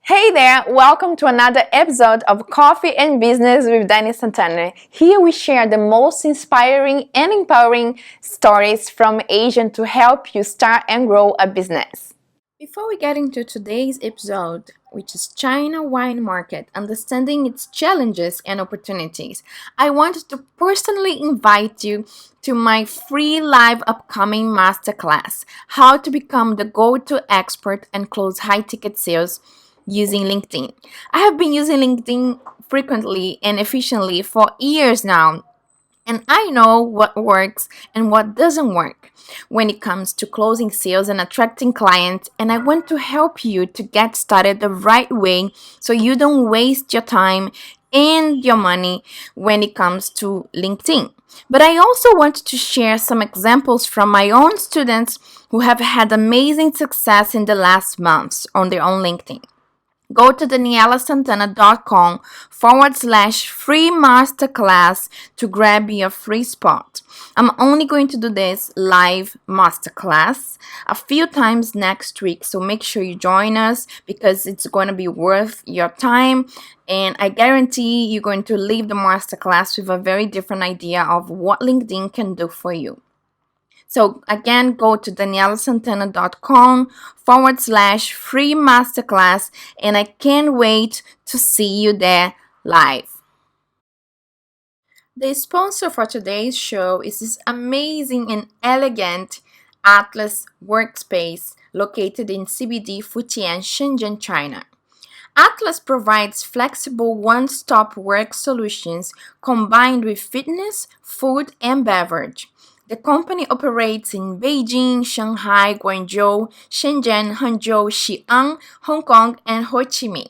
Hey there, welcome to another episode of Coffee and Business with Danny Santana. Here we share the most inspiring and empowering stories from Asia to help you start and grow a business. Before we get into today's episode, which is China wine market, understanding its challenges and opportunities, I want to personally invite you to my free live upcoming masterclass, How to Become the Go-To Expert and Close High-Ticket Sales using LinkedIn. I have been using LinkedIn frequently and efficiently for years now, and I know what works and what doesn't work when it comes to closing sales and attracting clients. And I want to help you to get started the right way so you don't waste your time and your money when it comes to LinkedIn. But I also want to share some examples from my own students who have had amazing success in the last months on their own LinkedIn. Go to danielasantana.com/free masterclass to grab your free spot. I'm only going to do this live masterclass a few times next week, so make sure you join us because it's going to be worth your time. And I guarantee you're going to leave the masterclass with a very different idea of what LinkedIn can do for you. So again, go to danielasantana.com/free masterclass, and I can't wait to see you there live. The sponsor for today's show is this amazing and elegant Atlas workspace located in CBD Futian, Shenzhen, China. Atlas provides flexible one-stop work solutions combined with fitness, food, and beverage. The company operates in Beijing, Shanghai, Guangzhou, Shenzhen, Hangzhou, Xi'an, Hong Kong, and Ho Chi Minh.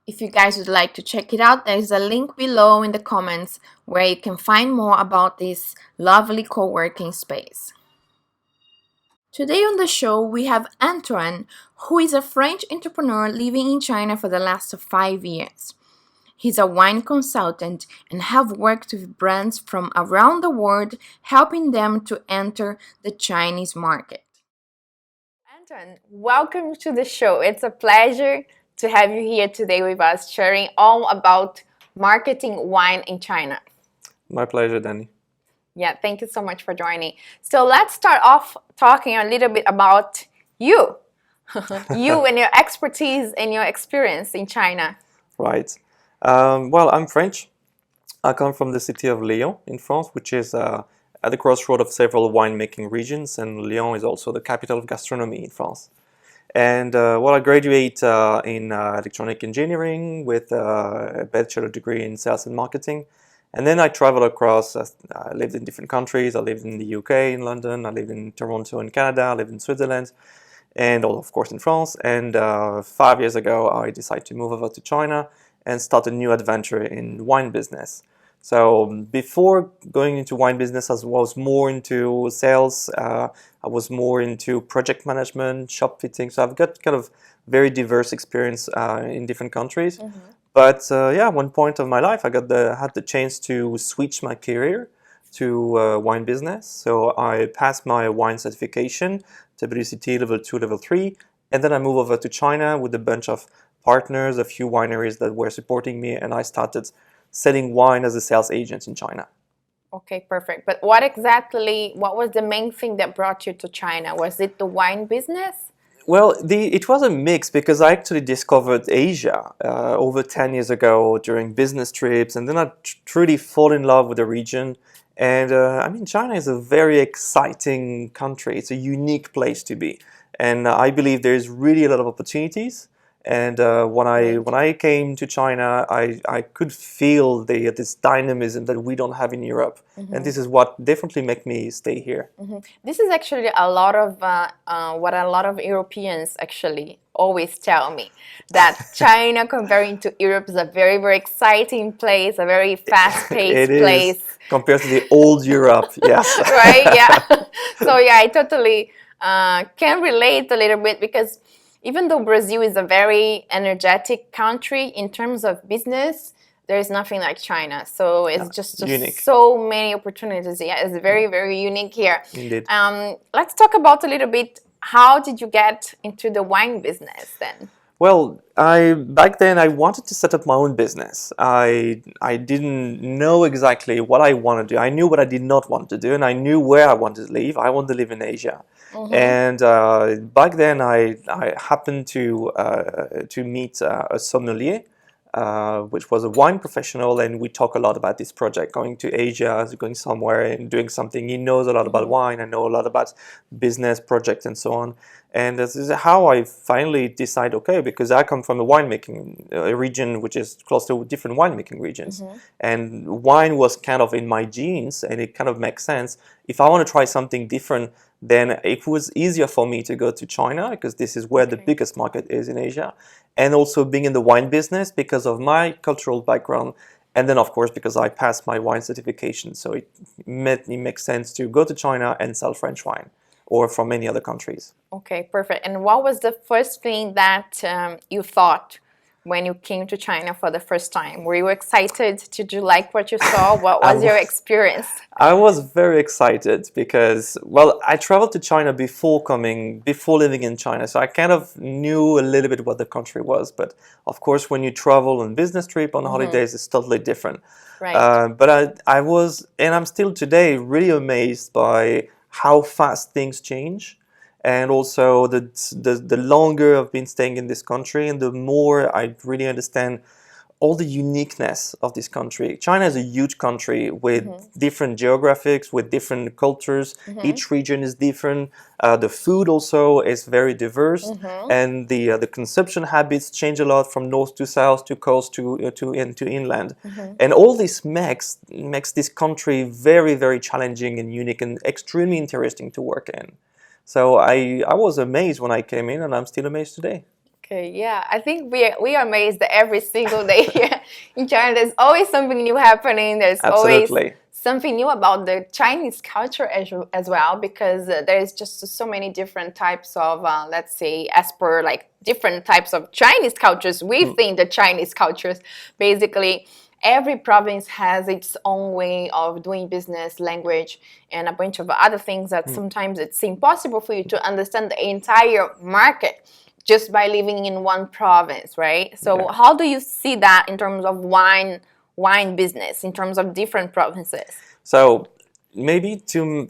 If you guys would like to check it out, there is a link below in the comments where you can find more about this lovely co-working space. Today on the show, we have Antoine, who is a French entrepreneur living in China for the last 5 years. He's a wine consultant and have worked with brands from around the world, helping them to enter the Chinese market. Antoine, welcome to the show. It's a pleasure to have you here today with us, sharing all about marketing wine in China. My pleasure, Danny. Yeah, thank you so much for joining. So let's start off talking a little bit about you. You and your expertise and your experience in China. Right. Well, I'm French. I come from the city of Lyon in France, which is at the crossroad of several winemaking regions, and Lyon is also the capital of gastronomy in France. And I graduate in electronic engineering with a bachelor degree in sales and marketing. And then I traveled across, I lived in different countries. I lived in the UK, in London. I lived in Toronto in Canada. I lived in Switzerland. And of course in France. And 5 years ago, I decided to move over to China and start a new adventure in wine business. So before going into wine business, I was more into sales. I was more into project management, shop fitting. So I've got kind of very diverse experience in different countries. Mm-hmm. But at one point of my life, I had the chance to switch my career to wine business. So I passed my wine certification, WCT level 2, level 3, and then I moved over to China with a bunch of partners, a few wineries that were supporting me, and I started selling wine as a sales agent in China. Okay, perfect. But what was the main thing that brought you to China? Was it the wine business? Well, it was a mix because I actually discovered Asia over 10 years ago during business trips, and then I truly fall in love with the region. And China is a very exciting country. It's a unique place to be. And I believe there's really a lot of opportunities. And when I came to China, I could feel this dynamism that we don't have in Europe. Mm-hmm. And this is what definitely made me stay here. Mm-hmm. This is actually a lot of what a lot of Europeans actually always tell me, that China comparing to Europe is a very, very exciting place, a very fast-paced place. It is, compared to the old Europe, yes. Right, yeah. So yeah, I totally can relate a little bit because even though Brazil is a very energetic country in terms of business, there is nothing like China. So it's just so many opportunities. Yeah, it's very, very unique here. Indeed. Let's talk about a little bit, how did you get into the wine business then? Well, I back then I wanted to set up my own business. I didn't know exactly what I wanted to do. I knew what I did not want to do, and I knew where I wanted to live. I wanted to live in Asia, and back then I happened to meet a sommelier, which was a wine professional, and we talk a lot about this project, going to Asia, going somewhere and doing something. He knows a lot about wine. I know a lot about business projects and so on. And this is how I finally decide, okay, because I come from a winemaking region which is close to different winemaking regions. And wine was kind of in my genes, and it kind of makes sense. If I want to try something different, then it was easier for me to go to China, because this is where the biggest market is in Asia. And also being in the wine business because of my cultural background. And then, of course, because I passed my wine certification. So it makes sense to go to China and sell French wine, or from many other countries. Okay, perfect. And what was the first thing that you thought when you came to China for the first time? Were you excited? Did you like what you saw? What was your experience? I was very excited because, well, I traveled to China before living in China. So I kind of knew a little bit what the country was. But of course, when you travel on business trip, on holidays, it's totally different. Right. But I was, and I'm still today, really amazed by how fast things change. And also the longer I've been staying in this country, and the more I really understand all the uniqueness of this country. China is a huge country with different geographics, with different cultures. Each region is different. The food also is very diverse, and the consumption habits change a lot from north to south, to coast to inland. And all this makes this country very, very challenging and unique and extremely interesting to work in. So I was amazed when I came in, and I'm still amazed today. Okay, yeah, I think we are amazed every single day here in China. There's always something new happening. There's always Absolutely. something new about the Chinese culture as well, because there's just so many different types of, let's say, as per like different types of Chinese cultures. We think the Chinese cultures, basically, every province has its own way of doing business, language, and a bunch of other things that sometimes it's impossible for you to understand the entire market just by living in one province, right? So how do you see that in terms of wine business, in terms of different provinces? So maybe to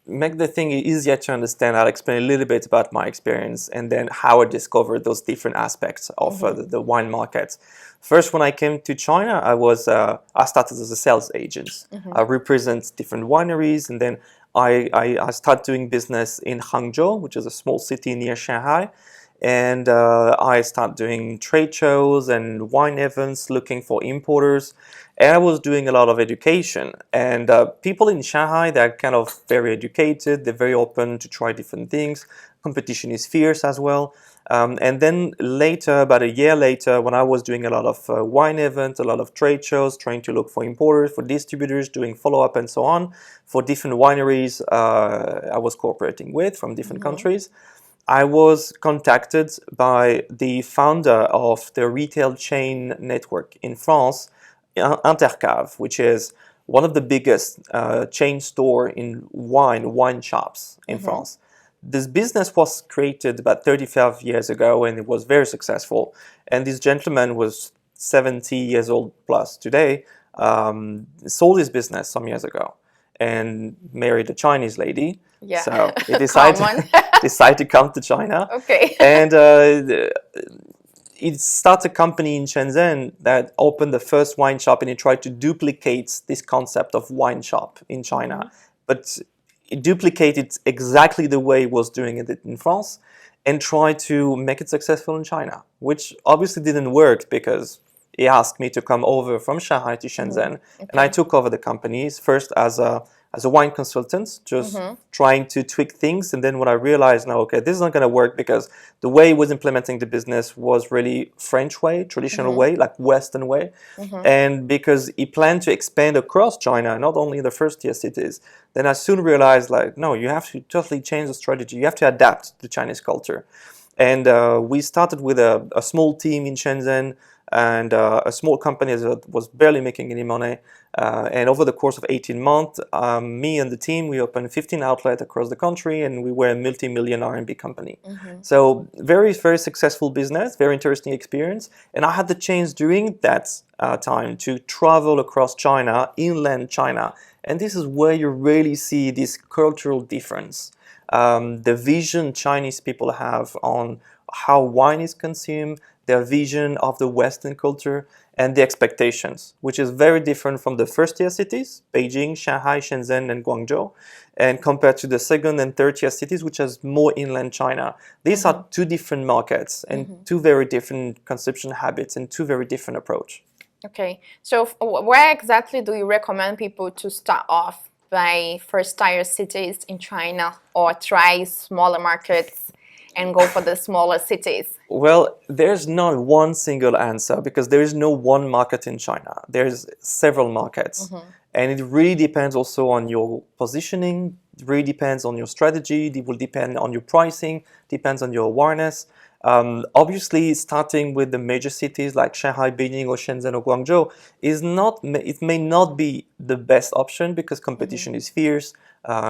make the thing easier to understand, I'll explain a little bit about my experience and then how I discovered those different aspects of the wine market. First, when I came to China, I started as a sales agent. I represent different wineries, and then I started doing business in Hangzhou, which is a small city near Shanghai. And I started doing trade shows and wine events, looking for importers. And I was doing a lot of education. And people in Shanghai, they're kind of very educated. They're very open to try different things. Competition is fierce as well. And then later, about a year later, when I was doing a lot of wine events, a lot of trade shows, trying to look for importers, for distributors, doing follow-up and so on, for different wineries I was cooperating with from different countries, I was contacted by the founder of the retail chain network in France, Intercave, which is one of the biggest chain store in wine shops in France. This business was created about 35 years ago, and it was very successful. And this gentleman was 70 years old plus today, sold his business some years ago and married a Chinese lady. Yeah. So he decided to come to China. Okay. And he started a company in Shenzhen that opened the first wine shop, and he tried to duplicate this concept of wine shop in China. But it duplicated exactly the way he was doing it in France and tried to make it successful in China, which obviously didn't work because he asked me to come over from Shanghai to Shenzhen, and I took over the companies first as a wine consultant, just trying to tweak things. And then when I realized, no, okay, this is not going to work because the way he was implementing the business was really French way, traditional way, like Western way. And because he planned to expand across China, not only in the first-tier cities, then I soon realized, like, no, you have to totally change the strategy. You have to adapt to Chinese culture. And we started with a small team in Shenzhen. and a small company that was barely making any money. And over the course of 18 months, me and the team, we opened 15 outlets across the country, and we were a multi-million R&B company. So very, very successful business, very interesting experience. And I had the chance during that time to travel across China, inland China. And this is where you really see this cultural difference. The vision Chinese people have on how wine is consumed, their vision of the Western culture, and the expectations, which is very different from the first-tier cities, Beijing, Shanghai, Shenzhen, and Guangzhou, and compared to the second and third-tier cities, which is more inland China. These are two different markets and two very different consumption habits and two very different approach. Okay, so where exactly do you recommend people to start off by first-tier cities in China, or try smaller markets and go for the smaller cities? Well, there's not one single answer because there is no one market in China. There's several markets. And it really depends also on your positioning, it really depends on your strategy, it will depend on your pricing, depends on your awareness. Obviously, starting with the major cities like Shanghai, Beijing, or Shenzhen, or Guangzhou it may not be the best option because competition is fierce,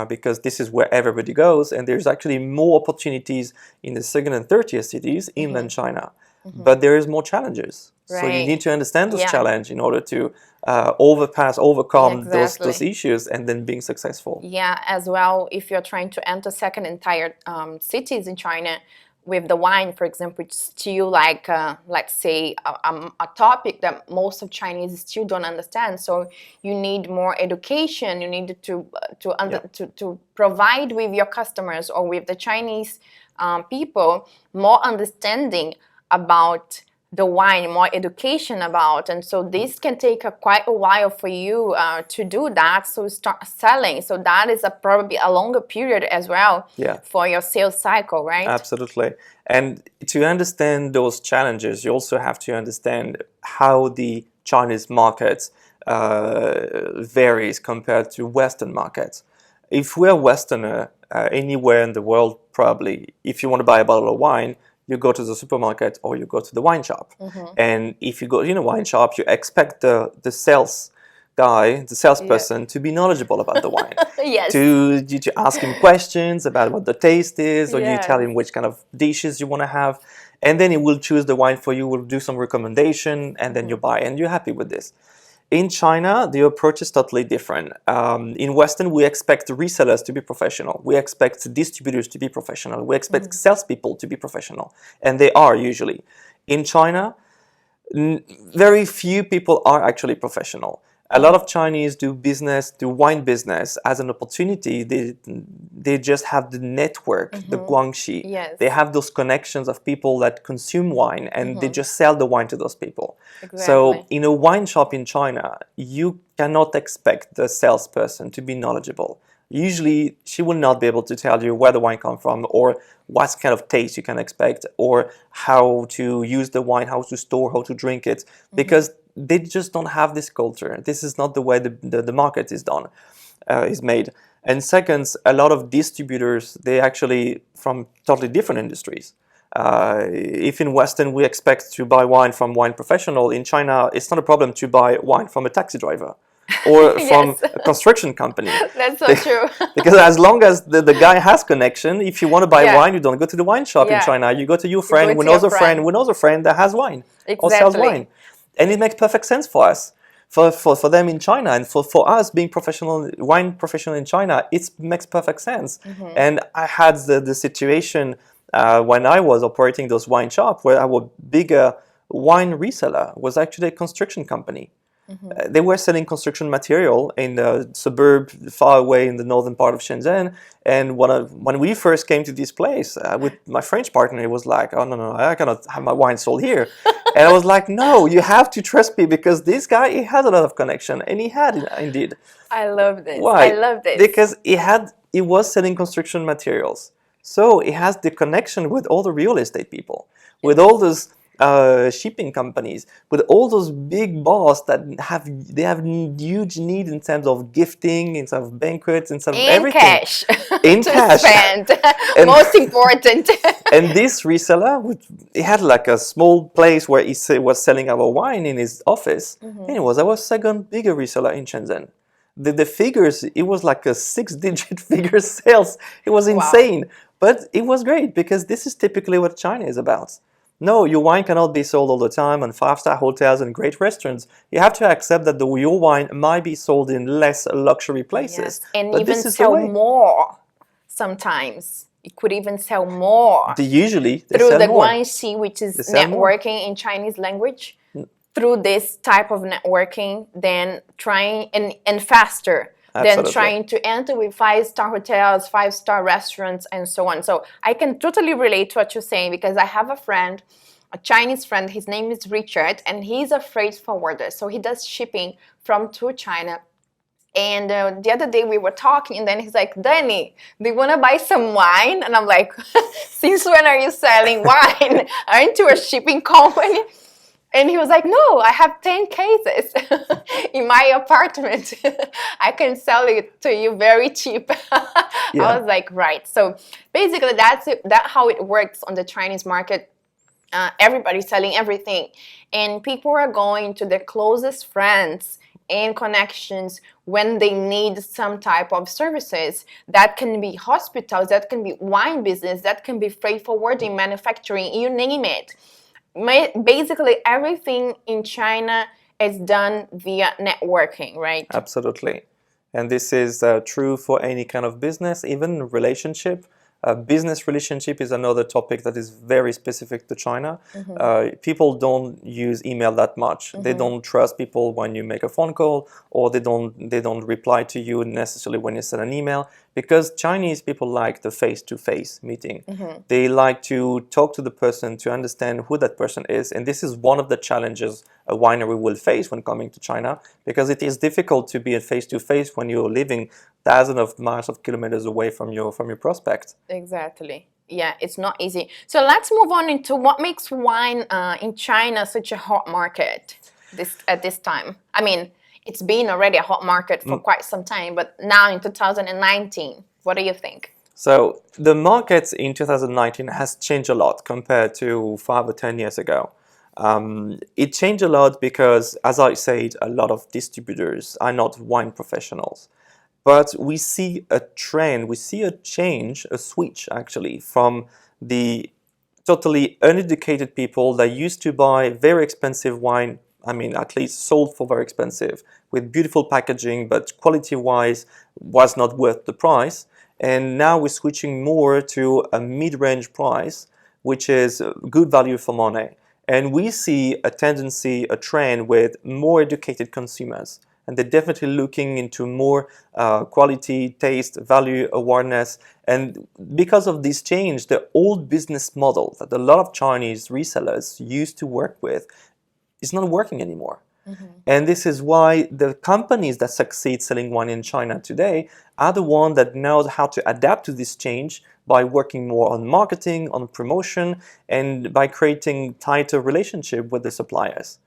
because this is where everybody goes, and there's actually more opportunities in the second and third tier cities inland China. But there is more challenges. So you need to understand those challenges in order to overcome those issues and then being successful. Yeah, as well, if you're trying to enter second and tier cities in China, with the wine, for example, it's still like, let's say, a topic that most of Chinese still don't understand. So you need more education. You need to provide with your customers or with the Chinese people more understanding about the wine, more education about, and so this can take quite a while for you to do that. So start selling. So that is probably a longer period as well for your sales cycle, right? Absolutely. And to understand those challenges, you also have to understand how the Chinese market varies compared to Western markets. If we're Westerner, anywhere in the world, probably, if you want to buy a bottle of wine, you go to the supermarket or you go to the wine shop. And if you go in a wine shop, you expect the sales guy, the salesperson, to be knowledgeable about the wine. To ask him questions about what the taste is, or you tell him which kind of dishes you want to have. And then he will choose the wine for you, will do some recommendation, and then you buy, and you're happy with this. In China, the approach is totally different. In Western, we expect resellers to be professional. We expect distributors to be professional. We expect salespeople to be professional. And they are usually. In China, very few people are actually professional. A lot of Chinese do wine business as an opportunity. They just have the network, the guangxi. They have those connections of people that consume wine, and they just sell the wine to those people. So in a wine shop in China, you cannot expect the salesperson to be knowledgeable. Usually, she will not be able to tell you where the wine comes from, or what kind of taste you can expect, or how to use the wine, how to store, how to drink it, because they just don't have this culture. This is not the way the market is done, is made. And second, a lot of distributors, they actually from totally different industries. If in Western we expect to buy wine from wine professional, in China it's not a problem to buy wine from a taxi driver or from a construction company. That's so true. Because as long as the guy has connection, if you want to buy wine, you don't go to the wine shop in China. You go to your friend who knows a friend who knows a friend that has wine or sells wine. And it makes perfect sense for us, for them in China, and for us being wine professional in China, it makes perfect sense. And I had the situation when I was operating those wine shops where our bigger wine reseller was actually a construction company. They were selling construction material in a suburb far away in the northern part of Shenzhen. And when we first came to this place with my French partner, he was like, "Oh, no, I cannot have my wine sold here." And I was like, "No, you have to trust me because this guy, he has a lot of connection." And he had indeed. I love this. Why? I love this. Because he was selling construction materials. So he has the connection with all the real estate people, with all those shipping companies with all those big boss that have huge need in terms of gifting, in terms of banquets, in terms of In everything. cash In to cash. spend. And- Most important. And this reseller, he had like a small place where he was selling our wine in his office, and it was our second bigger reseller in Shenzhen. The figures, it was like a 6-digit figure sales. It was insane, but it was great because this is typically what China is about. No, your wine cannot be sold all the time in 5-star hotels and great restaurants. You have to accept that your wine might be sold in less luxury places. Yes, and but even this is the sell way. more sometimes. It could even sell more Usually they through sell the more. guanxi, which is sell more. networking in Chinese language. Through this type of networking, then trying and faster than Absolutely. trying to enter with 5-star hotels, 5-star restaurants, and so on. So I can totally relate to what you're saying because I have a friend, a Chinese friend. His name is Richard, and he's a freight forwarder. So he does shipping from to China. And the other day we were talking, and then he's like, Danny, do you want to buy some wine? And I'm like, since when are you selling wine? Aren't you a shipping company? And he was like, no, I have 10 cases in my apartment. I can sell it to you very cheap. Yeah. I was like, right. So basically that's how it works on the Chinese market. Everybody's selling everything. And people are going to their closest friends and connections when they need some type of services. That can be hospitals, that can be wine business, that can be freight forwarding, manufacturing, you name it. Basically everything in China is done via networking, right? Absolutely. And this is true for any kind of business, even relationship. Business relationship is another topic that is very specific to China. People don't use email that much. They don't trust people when you make a phone call, or they don't reply to you necessarily when you send an email, because Chinese people like the face-to-face meeting. They like to talk to the person to understand who that person is, and this is one of the challenges a winery will face when coming to China, because it is difficult to be face-to-face when you're living thousands of miles of kilometers away from your prospect. Exactly. Yeah, it's not easy. So let's move on into what makes wine in China such a hot market at this time. I mean, it's been already a hot market for quite some time, but now in 2019, what do you think? So the market in 2019 has changed a lot compared to 5 or 10 years ago. It changed a lot because, as I said, a lot of distributors are not wine professionals. But we see a trend, we see a change, a switch actually, from the totally uneducated people that used to buy very expensive wine, I mean, at least sold for very expensive, with beautiful packaging, but quality-wise was not worth the price. And now we're switching more to a mid-range price, which is good value for money. And we see a tendency, a trend with more educated consumers. And they're definitely looking into more quality, taste, value, awareness. And because of this change, the old business model that a lot of Chinese resellers used to work with is not working anymore. And this is why the companies that succeed selling wine in China today are the ones that know how to adapt to this change by working more on marketing, on promotion, and by creating tighter relationship with the suppliers.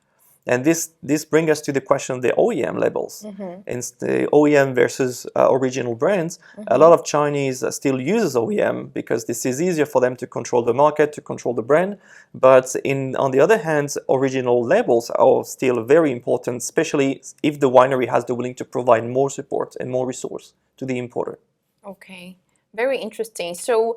And this brings us to the question of the OEM labels. And the OEM versus original brands. A lot of Chinese still uses OEM because this is easier for them to control the market, to control the brand. But on the other hand, original labels are still very important, especially if the winery has the willing to provide more support and more resource to the importer. Okay, very interesting. So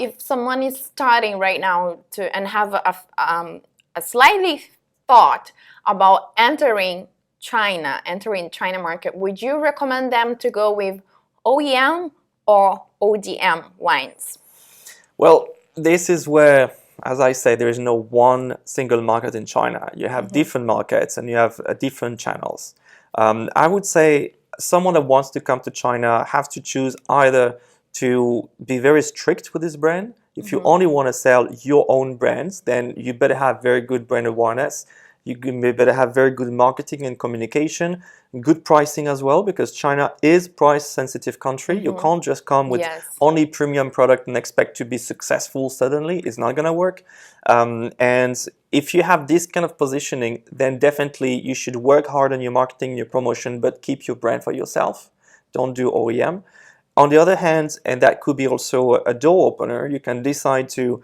if someone is starting right now and have a slightly thought about entering China market, would you recommend them to go with OEM or ODM wines? Well, this is where, as I say, there is no one single market in China. You have different markets and you have different channels. I would say someone that wants to come to China has to choose either to be very strict with this brand. If you only want to sell your own brands, then you better have very good brand awareness. You better have very good marketing and communication, good pricing as well, because China is a price-sensitive country. You can't just come with only premium product and expect to be successful suddenly. It's not going to work. And if you have this kind of positioning, then definitely you should work hard on your marketing, your promotion, but keep your brand for yourself. Don't do OEM. On the other hand, and that could be also a door opener, you can decide to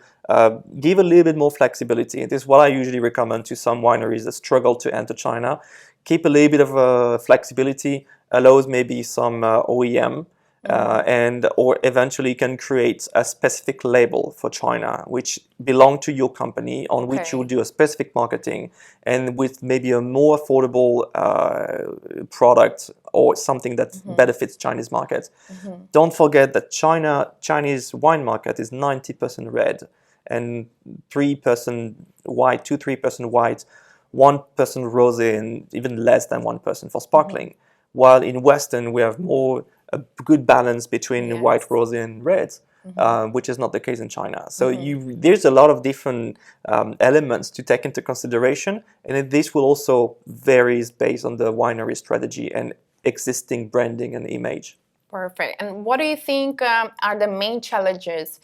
give a little bit more flexibility. This is what I usually recommend to some wineries that struggle to enter China. Keep a little bit of flexibility, allows maybe some OEM, and or eventually you can create a specific label for China, which belong to your company, on which you will do a specific marketing, and with maybe a more affordable product or something that benefits Chinese market. Don't forget that Chinese wine market is 90% red and 3% white, 2-3% white, 1% rosé, and even less than 1% for sparkling. While in Western we have more a good balance between white, rosé, and red, which is not the case in China. So there's a lot of different elements to take into consideration, and this will also varies based on the winery strategy and existing branding and image. Perfect. And what do you think are the main challenges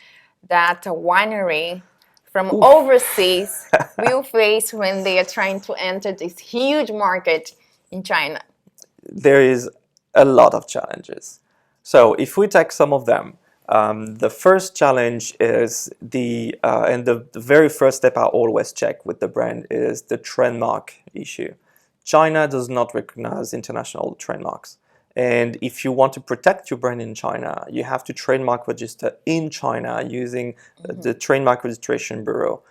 that a winery from overseas will face when they are trying to enter this huge market in China? There is a lot of challenges. So if we take some of them, the first challenge is and the very first step I always check with the brand is the trademark issue. China does not recognize international trademarks. And if you want to protect your brand in China, you have to trademark register in China using the Trademark Registration Bureau,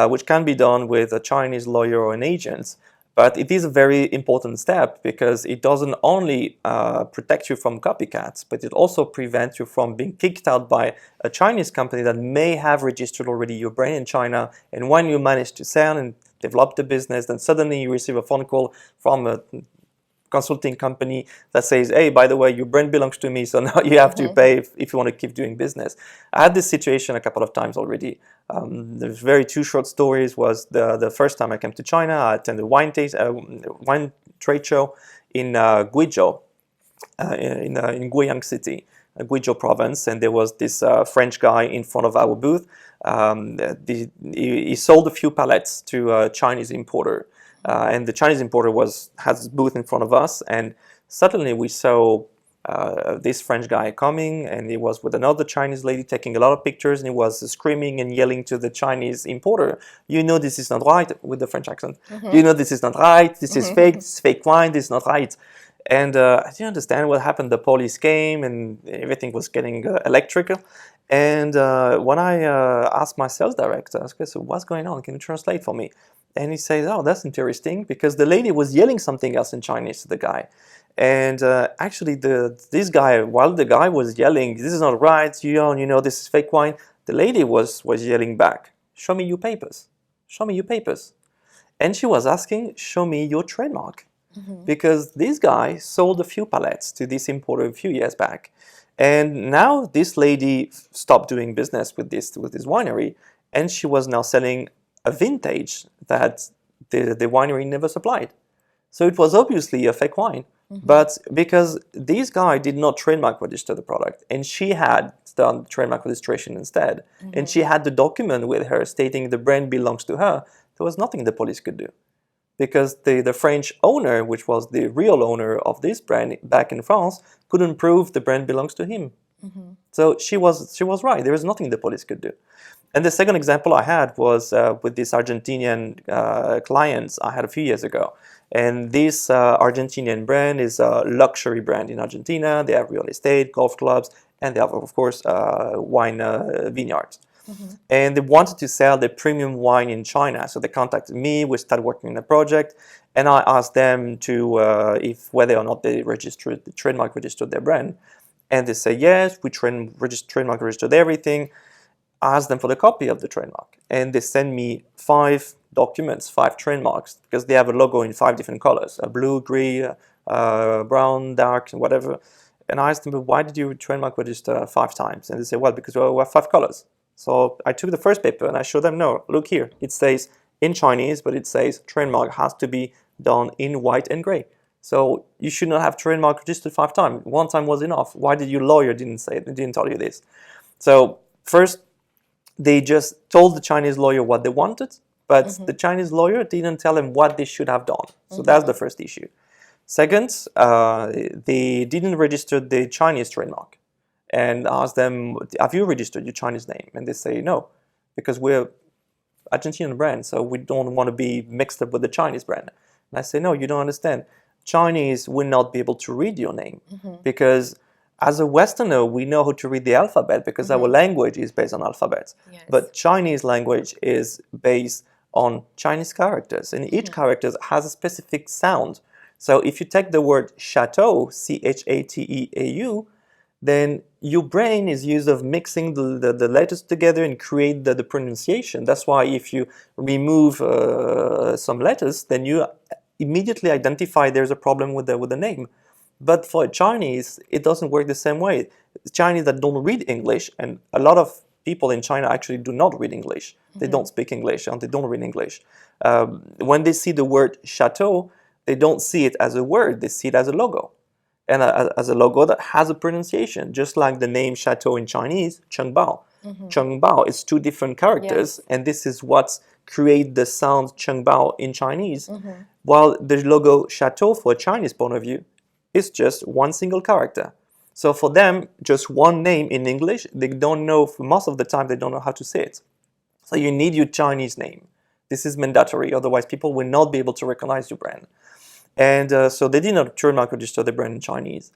which can be done with a Chinese lawyer or an agent. But it is a very important step because it doesn't only protect you from copycats, but it also prevents you from being kicked out by a Chinese company that may have registered already your brand in China. And when you manage to sell and develop the business, then suddenly you receive a phone call from a consulting company that says, hey, by the way, your brand belongs to me, so now you have to pay if you want to keep doing business. I had this situation a couple of times already. There's very two short stories. Was the first time I came to China, I attended a wine trade show in Guizhou, in Guiyang City, Guizhou province, and there was this French guy in front of our booth. He sold a few pallets to a Chinese importer. And the Chinese importer has his booth in front of us, and suddenly we saw this French guy coming, and he was with another Chinese lady taking a lot of pictures, and he was screaming and yelling to the Chinese importer, you know this is not right, with the French accent, you know this is not right, this is fake, this is fake wine, this is not right. And I didn't understand what happened. The police came, and everything was getting electrical. And when I asked my sales director, I said, so what's going on? Can you translate for me? And he says, oh, that's interesting, because the lady was yelling something else in Chinese to the guy. And actually, this guy, while the guy was yelling, this is not right, you know, this is fake wine, the lady was yelling back, show me your papers, show me your papers. And she was asking, show me your trademark. Because this guy sold a few pallets to this importer a few years back. And now this lady stopped doing business with this winery, and she was now selling a vintage that the winery never supplied. So it was obviously a fake wine. But because this guy did not trademark register the product, and she had done trademark registration instead, and she had the document with her stating the brand belongs to her, there was nothing the police could do. Because the French owner, which was the real owner of this brand back in France, couldn't prove the brand belongs to him. So she was right. There was nothing the police could do. And the second example I had was with this Argentinian clients I had a few years ago. And this Argentinian brand is a luxury brand in Argentina. They have real estate, golf clubs, and they have, of course, wine vineyards. And they wanted to sell the premium wine in China. So they contacted me, we started working on the project, and I asked them to whether or not they trademark registered their brand. And they say, yes, we trademark registered everything. I asked them for the copy of the trademark. And they sent me 5 documents, 5 trademarks, because they have a logo in 5 different colors, blue, green, brown, dark, and whatever. And I asked them, why did you trademark register 5 times? And they said, well, because we have 5 colors. So I took the first paper and I showed them, no, look here. It says in Chinese, but it says trademark has to be done in white and gray. So you should not have trademark registered 5 times. 1 time was enough. Why did your lawyer didn't tell you this? So first, they just told the Chinese lawyer what they wanted. but the Chinese lawyer didn't tell them what they should have done. So that's the first issue. Second, they didn't register the Chinese trademark and asked them, have you registered your Chinese name? And they say no, because we're Argentinian brand, so we don't want to be mixed up with the Chinese brand. And I say, no, you don't understand. Chinese will not be able to read your name because as a Westerner, we know how to read the alphabet because our language is based on alphabets. Yes. But Chinese language is based on Chinese characters, and each character has a specific sound. So if you take the word chateau, Chateau, then your brain is used of mixing the letters together and create the pronunciation. That's why if you remove some letters, then you immediately identify there's a problem with the name. But for Chinese, it doesn't work the same way. Chinese that don't read English, and a lot of people in China actually do not read English. They don't speak English and they don't read English. When they see the word chateau, they don't see it as a word, they see it as a logo. And as a logo that has a pronunciation, just like the name chateau in Chinese, Chengbao. Chengbao is two different characters, and this is what create the sound Chengbao in Chinese, while the logo chateau for a Chinese point of view is just one single character. So for them, just one name in English, they don't know, for most of the time, they don't know how to say it. So you need your Chinese name. This is mandatory, otherwise people will not be able to recognize your brand. And so they did not trademark register the brand in Chinese.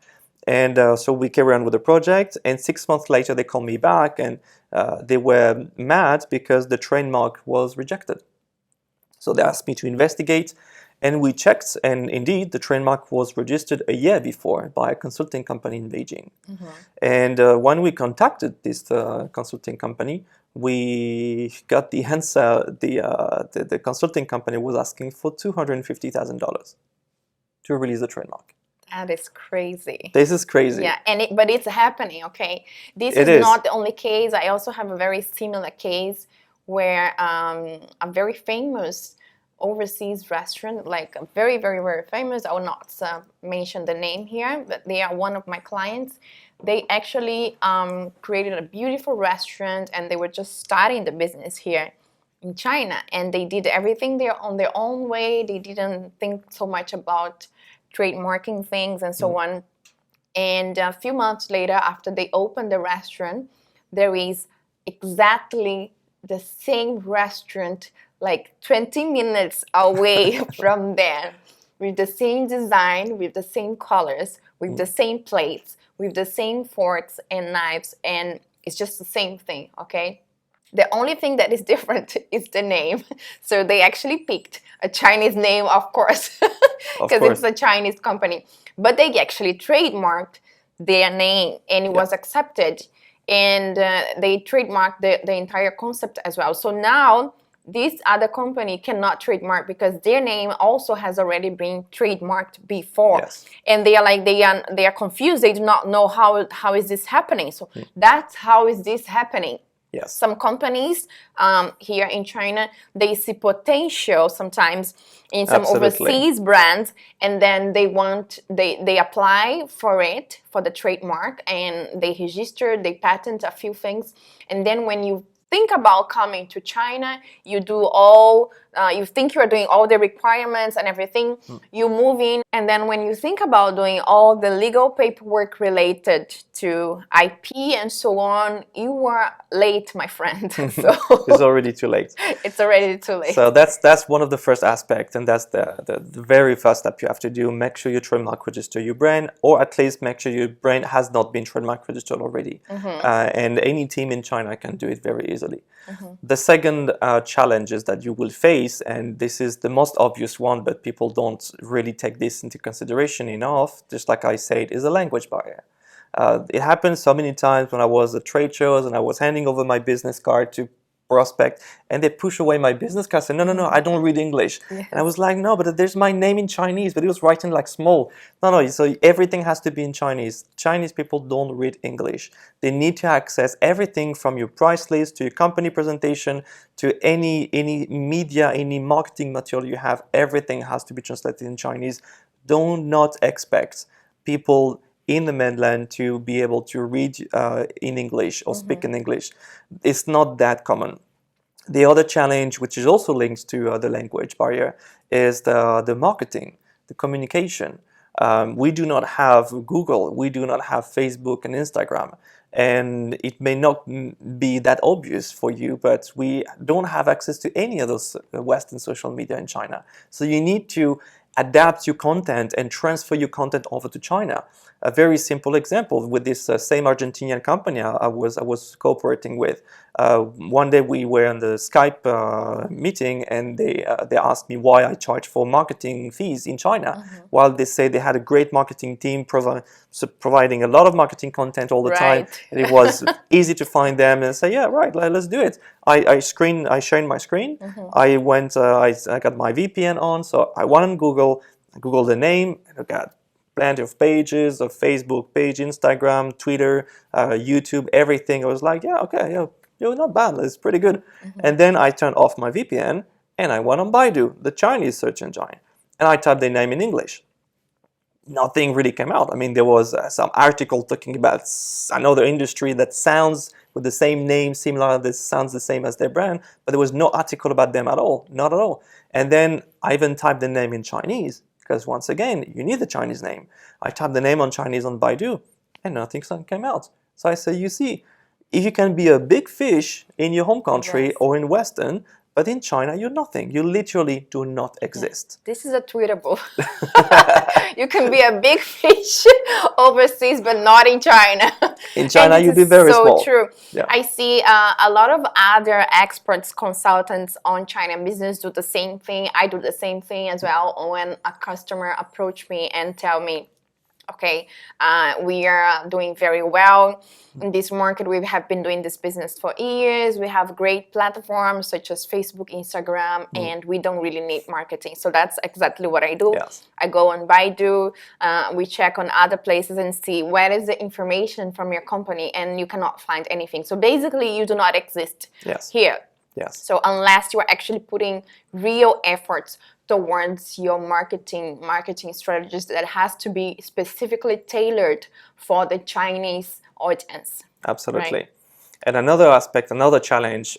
And so we carry on with the project, and 6 months later they called me back, and they were mad because the trademark was rejected. So they asked me to investigate, and we checked, and indeed the trademark was registered a year before by a consulting company in Beijing. And when we contacted this consulting company, we got the answer. The consulting company was asking for $250,000 to release the trademark. That is crazy. This is crazy. Yeah, but it's happening, okay? This It is is. not the only case. I also have a very similar case where a very famous overseas restaurant, like very, very, very famous, I will not mention the name here, but they are one of my clients. They actually created a beautiful restaurant, and they were just starting the business here in China, and they did everything there on their own way. They didn't think so much about trademarking things and so on. And a few months later, after they opened the restaurant, there is exactly the same restaurant like 20 minutes away from there, with the same design, with the same colors, with the same plates, with the same forks and knives, and it's just the same thing, okay? The only thing that is different is the name. So they actually picked a Chinese name, of course, because it's a Chinese company. But they actually trademarked their name, and it was accepted. And they trademarked the entire concept as well. So now this other company cannot trademark because their name also has already been trademarked before. Yes. And they are like, they are confused. They do not know how is this happening. So that's how is this happening. Yes. Some companies here in China, they see potential sometimes in some overseas brands, and then they apply for the trademark, and they register, they patent a few things, and then when you think about coming to China, you think you're doing all the requirements and everything, you move in, and then when you think about doing all the legal paperwork related to IP and so on, you are late, my friend. So it's already too late. It's already too late. So that's one of the first aspects, and that's the very first step you have to do. Make sure you trademark register your brand, or at least make sure your brand has not been trademark registered already. And any team in China can do it very easily. The second challenge is that you will face, and this is the most obvious one, but people don't really take this into consideration enough, just like I said, is a language barrier. It happened so many times when I was at trade shows and I was handing over my business card to prospect, and they push away my business card, say, no, I don't read English. Yes. And I was like, no, but there's my name in Chinese, but it was written like small. No, so everything has to be in Chinese. Chinese people don't read English. They need to access everything from your price list to your company presentation to any media, any marketing material you have. Everything has to be translated in Chinese. Do not expect people in the mainland to be able to read in English or speak in English. It's not that common. The other challenge, which is also linked to the language barrier, is the marketing, the communication. We do not have Google, we do not have Facebook and Instagram, and it may not be that obvious for you, but we don't have access to any of those Western social media in China. So you need to adapt your content and transfer your content over to China. A very simple example with this same Argentinian company I was cooperating with. One day we were on the Skype meeting, and they asked me why I charge for marketing fees in China, while they say they had a great marketing team providing a lot of marketing content all the time, and it was easy to find them. And say, yeah, right, let's do it. I shared my screen. I went, I got my VPN on, so I went on Google, I Googled the name, and I got plenty of pages, of Facebook page, Instagram, Twitter, YouTube, everything. I was like, yeah, okay, yeah, you're not bad, it's pretty good. And then I turned off my VPN and I went on Baidu, the Chinese search engine, and I typed their name in English. Nothing really came out. I mean, there was some article talking about another industry that sounds with the same name, similar, that sounds the same as their brand, but there was no article about them at all, not at all. And then I even typed the name in Chinese, because once again, you need the Chinese name. I typed the name on Chinese on Baidu, and nothing came out. So I say, you see, if you can be a big fish in your home country or in Western, but in China, you're nothing. You literally do not exist. This is a tweetable. You can be a big fish overseas, but not in China. In China, you'd be very small. So true. Yeah. I see a lot of other experts, consultants on China business do the same thing. I do the same thing as well. When a customer approach me and tell me, okay, we are doing very well in this market. We have been doing this business for years. We have great platforms such as Facebook, Instagram, and we don't really need marketing. So that's exactly what I do. Yes. I go on Baidu, we check on other places and see where is the information from your company, and you cannot find anything. So basically, you do not exist here. Yes. So unless you are actually putting real efforts towards your marketing strategies that has to be specifically tailored for the Chinese audience. Absolutely. Right? And another aspect, another challenge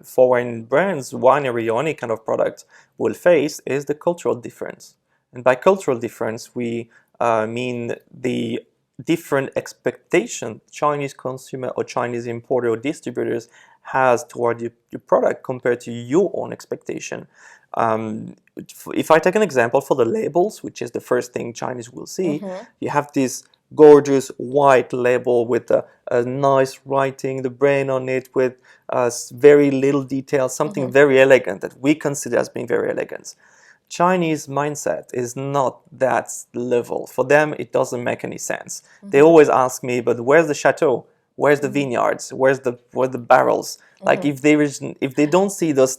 foreign brands, winery or any kind of product will face is the cultural difference. And by cultural difference, we mean the different expectation Chinese consumer or Chinese importer or distributors has toward your product compared to your own expectation. If I take an example for the labels, which is the first thing Chinese will see, you have this gorgeous white label with a nice writing, the brand on it with very little detail, something very elegant that we consider as being very elegant. Chinese mindset is not that level. For them, it doesn't make any sense. They always ask me, but where's the chateau? Where's the vineyards? Where's the barrels? Like if they don't see those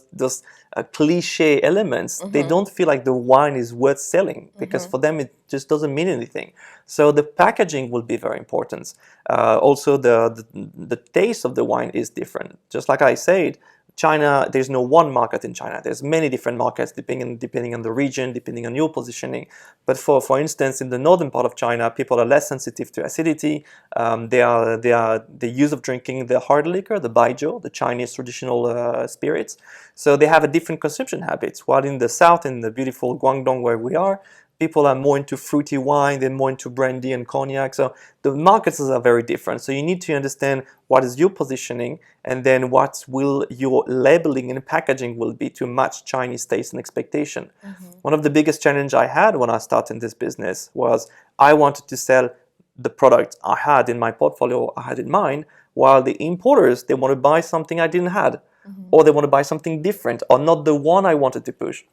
cliche elements, they don't feel like the wine is worth selling, because for them it just doesn't mean anything. So the packaging will be very important. Also, the taste of the wine is different. Just like I said, China, there's no one market in China. There's many different markets depending on the region, depending on your positioning. But for instance, in the northern part of China, people are less sensitive to acidity. The use of drinking the hard liquor, the baijiu, the Chinese traditional spirits. So they have a different consumption habits. While in the south, in the beautiful Guangdong where we are, people are more into fruity wine, they're more into brandy and cognac. So the markets are very different. So you need to understand what is your positioning, and then what will your labeling and packaging will be to match Chinese taste and expectation. One of the biggest challenges I had when I started this business was I wanted to sell the product I had in my portfolio, I had in mind, while the importers, they want to buy something I didn't have, or they want to buy something different, or not the one I wanted to push.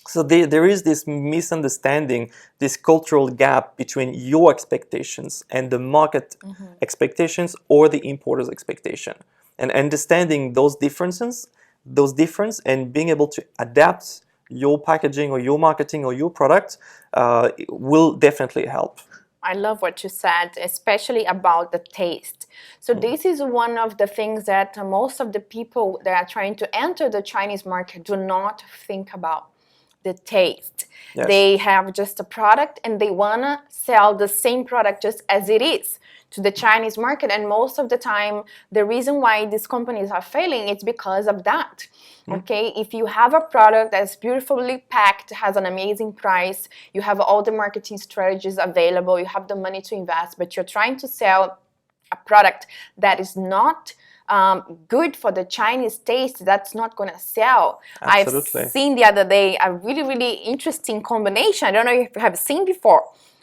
So there is this misunderstanding, this cultural gap between your expectations and the market expectations or the importer's expectation. And understanding those differences, and being able to adapt your packaging or your marketing or your product will definitely help. I love what you said, especially about the taste. So this is one of the things that most of the people that are trying to enter the Chinese market do not think about. The taste. They have just a product and they wanna sell the same product just as it is. to the Chinese market. And most of the time, the reason why these companies are failing is because of that. Okay, if you have a product that's beautifully packed, has an amazing price, you have all the marketing strategies available, you have the money to invest, but you're trying to sell a product that is not good for the Chinese taste, that's not going to sell. Absolutely. I've seen the other day a really, really interesting combination. I don't know if you have seen before.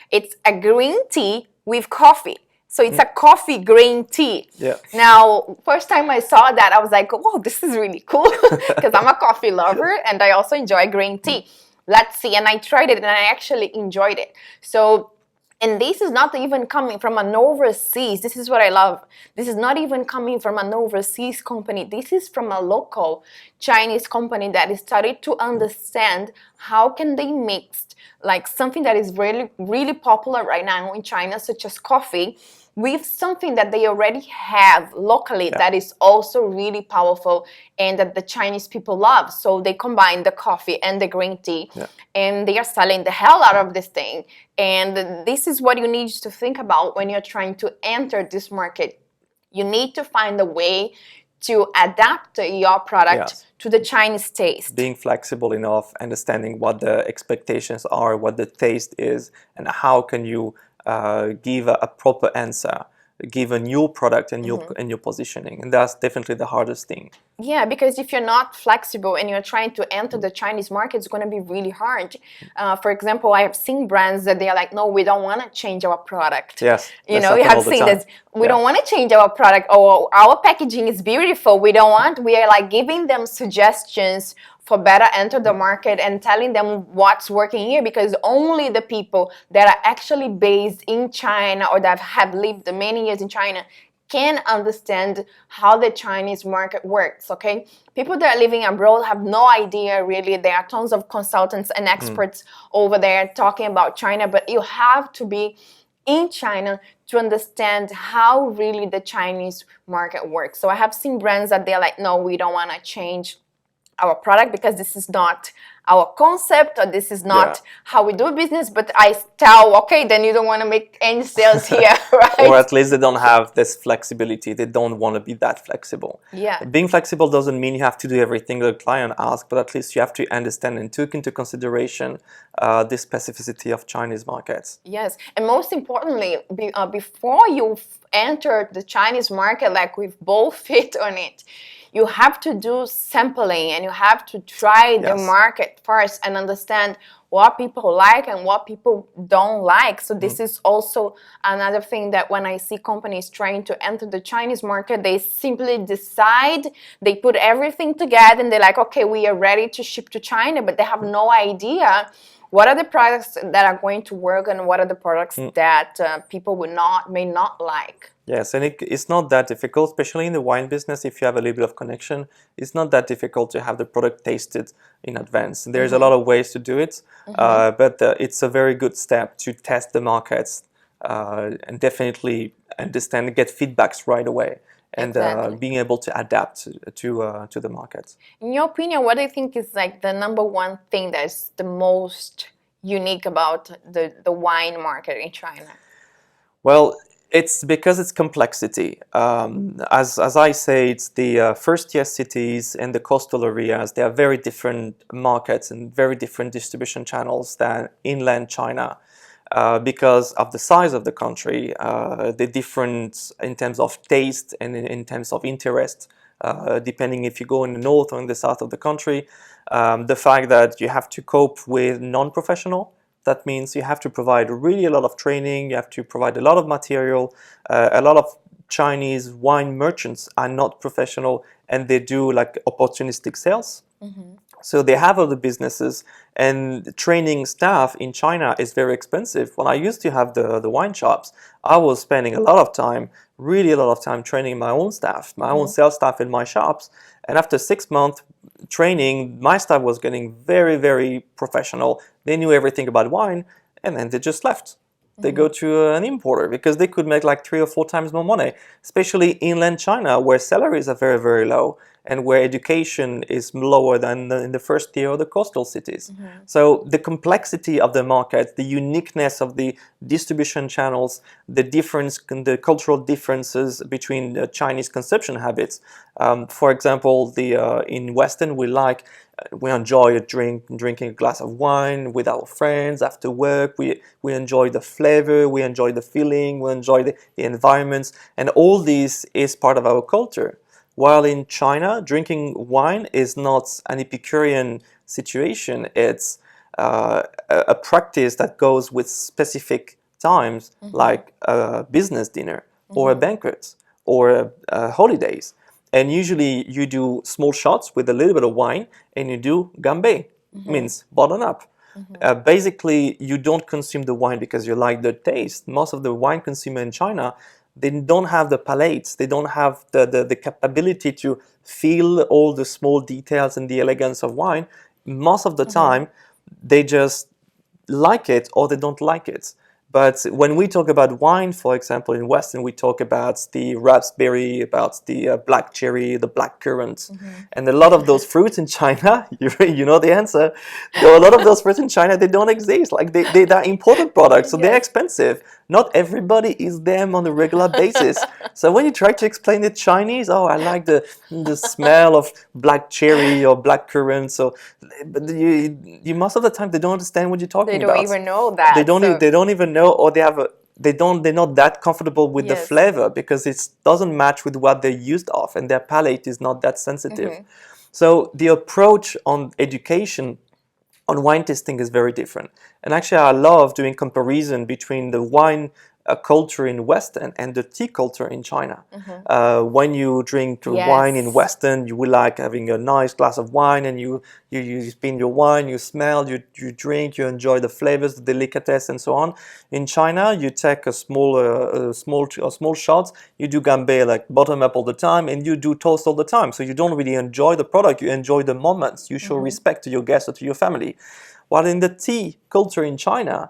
It's a green tea with coffee. So it's a coffee green tea. Yeah. Now, first time I saw that, I was like, oh, this is really cool because I'm a coffee lover and I also enjoy green tea. Let's see. And I tried it and I actually enjoyed it. So, and this is not even coming from an overseas. This is what I love. This is not even coming from an overseas company. This is from a local Chinese company that started to understand how can they mix like something that is really, really popular right now in China, such as coffee, with something that they already have locally that is also really powerful and that the Chinese people love. So they combine the coffee and the green tea and they are selling the hell out of this thing. And this is what you need to think about when you're trying to enter this market. You need to find a way to adapt your product to the Chinese taste. Being flexible enough, understanding what the expectations are, what the taste is, and how can you give a proper answer, give a new product and new positioning. And that's definitely the hardest thing. Yeah, because if you're not flexible and you're trying to enter the Chinese market, it's going to be really hard. For example, I have seen brands that they are like, no, we don't want to change our product. Yes. You know, you have seen this. We don't want to change our product, or our packaging is beautiful. We are like giving them suggestions for better enter the market and telling them what's working here, because only the people that are actually based in China or that have lived many years in China can understand how the Chinese market works, okay? People that are living abroad have no idea, really. There are tons of consultants and experts over there talking about China, but you have to be in China to understand how really the Chinese market works. So I have seen brands that they're like, no, we don't want to change our product because this is not our concept, or this is not how we do business. But I tell, okay, then you don't want to make any sales here, right? Or at least they don't have this flexibility. They don't want to be that flexible. Yeah. Being flexible doesn't mean you have to do everything the client asks, but at least you have to understand and take into consideration the specificity of Chinese markets. Yes, and most importantly, before you enter the Chinese market, like we've both hit on it, you have to do sampling and you have to try the market first and understand what people like and what people don't like. So this is also another thing that when I see companies trying to enter the Chinese market, they simply decide, they put everything together and they're like, okay, we are ready to ship to China, but they have no idea what are the products that are going to work and what are the products that people may not like. Yes, and it's not that difficult, especially in the wine business. If you have a little bit of connection, it's not that difficult to have the product tasted in advance. There's a lot of ways to do it, but it's a very good step to test the markets and definitely understand and get feedbacks right away, and being able to adapt to the market. In your opinion, what do you think is like the number one thing that's the most unique about the wine market in China? Well, it's because it's complexity. As I say, it's the first-tier cities and the coastal areas. They are very different markets and very different distribution channels than inland China. Because of the size of the country, the difference in terms of taste and in terms of interest, depending if you go in the north or in the south of the country, the fact that you have to cope with non-professional. That means you have to provide really a lot of training, you have to provide a lot of material. A lot of Chinese wine merchants are not professional and they do like opportunistic sales. So they have other businesses, and training staff in China is very expensive. When I used to have the wine shops, I was spending a lot of time, really a lot of time training my own staff, my own sales staff in my shops. And after 6 months training, my staff was getting very, very professional. They knew everything about wine, and then they just left. They go to an importer because they could make like 3 or 4 times more money, especially inland China where salaries are very, very low. and where education is lower than in the first tier of the coastal cities. So the complexity of the market, the uniqueness of the distribution channels, the cultural differences between Chinese consumption habits. For example, in Western we enjoy drinking a glass of wine with our friends after work. We enjoy the flavor, we enjoy the feeling, we enjoy the environments, and all this is part of our culture. While in China, drinking wine is not an Epicurean situation. It's a practice that goes with specific times, like a business dinner or a banquet or holidays. And usually you do small shots with a little bit of wine, and you do gambé, means bottom up. Basically, you don't consume the wine because you like the taste. Most of the wine consumer in China, they don't have the palates. They don't have the capability to feel all the small details and the elegance of wine. Most of the time, they just like it or they don't like it. But when we talk about wine, for example, in Western, we talk about the raspberry, about the black cherry, the black currant. And a lot of those fruits in China, you know the answer, there are a lot of those fruits in China, they don't exist. Like they're imported products, so they're expensive. Not everybody eats them on a regular basis. So when you try to explain it Chinese, oh, I like the smell of black cherry or black currant. So, but you most of the time they don't understand what you're talking about. They don't even know that. They don't even know, or they're not that comfortable with the flavor because it doesn't match with what they're used of, and their palate is not that sensitive. So the approach on education on wine tasting is very different. And actually, I love doing comparison between the wine culture in Western and the tea culture in China. When you drink wine in Western, you will like having a nice glass of wine, and you spin your wine, you smell, you drink, you enjoy the flavors, the delicatesse, and so on. In China, you take a small shots, you do gambé like bottom up all the time, and you do toast all the time. So you don't really enjoy the product, you enjoy the moments. You show respect to your guests or to your family. While in the tea culture in China,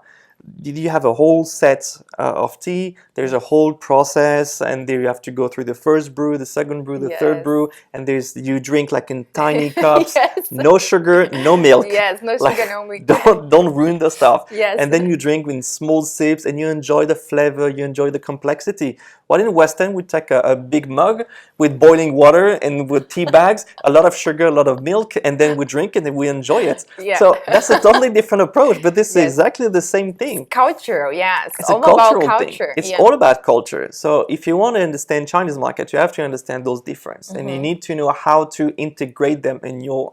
you have a whole set of tea. There's a whole process, and there you have to go through the first brew, the second brew, the third brew, and you drink like in tiny cups, no sugar, no milk. No sugar, no milk. Don't ruin the stuff. And then you drink in small sips, and you enjoy the flavor, you enjoy the complexity. While in Western, we take a big mug with boiling water and with tea bags, a lot of sugar, a lot of milk, and then we drink it and we enjoy it. So that's a totally different approach, but this is exactly the same thing. Culture, it's all about culture. It's all about culture. So if you want to understand Chinese market, you have to understand those differences, and you need to know how to integrate them in your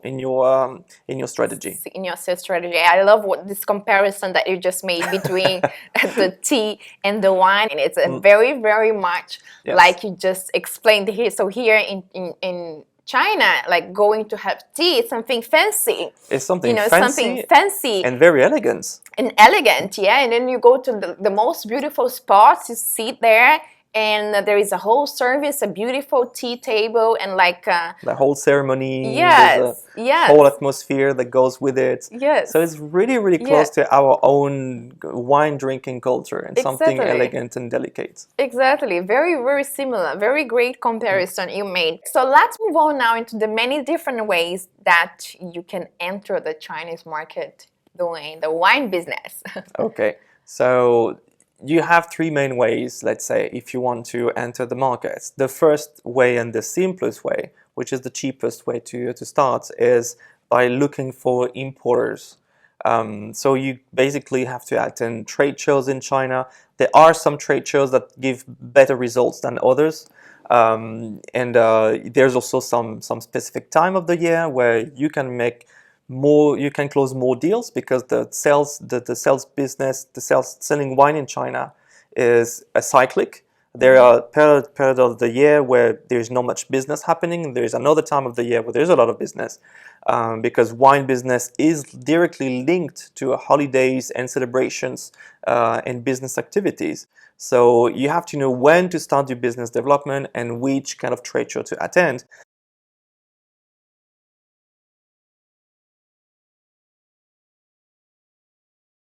strategy. In your sales strategy, I love this comparison that you just made between the tea and the wine, and it's a very, very much like you just explained here. So here in China, like going to have tea, it's something fancy. It's something something fancy and very elegant. And elegant, and then you go to the most beautiful spots. You sit there, and there is a whole service, a beautiful tea table, and like the whole ceremony. Yes. Whole atmosphere that goes with it. Yes. So it's really, really close to our own wine drinking culture, and something elegant and delicate. Exactly. Very, very similar. Very great comparison you made. So let's move on now into the many different ways that you can enter the Chinese market doing the wine business. Okay. So you have three main ways, let's say, if you want to enter the market. The first way and the simplest way, which is the cheapest way to start, is by looking for importers. So you basically have to attend trade shows in China. There are some trade shows that give better results than others. There's also some specific time of the year where you can close more deals, because the sales business, selling wine in China is a cyclic. There are periods of the year where there's not much business happening. There's another time of the year where there's a lot of business, because wine business is directly linked to holidays and celebrations and business activities. So you have to know when to start your business development and which kind of trade show to attend.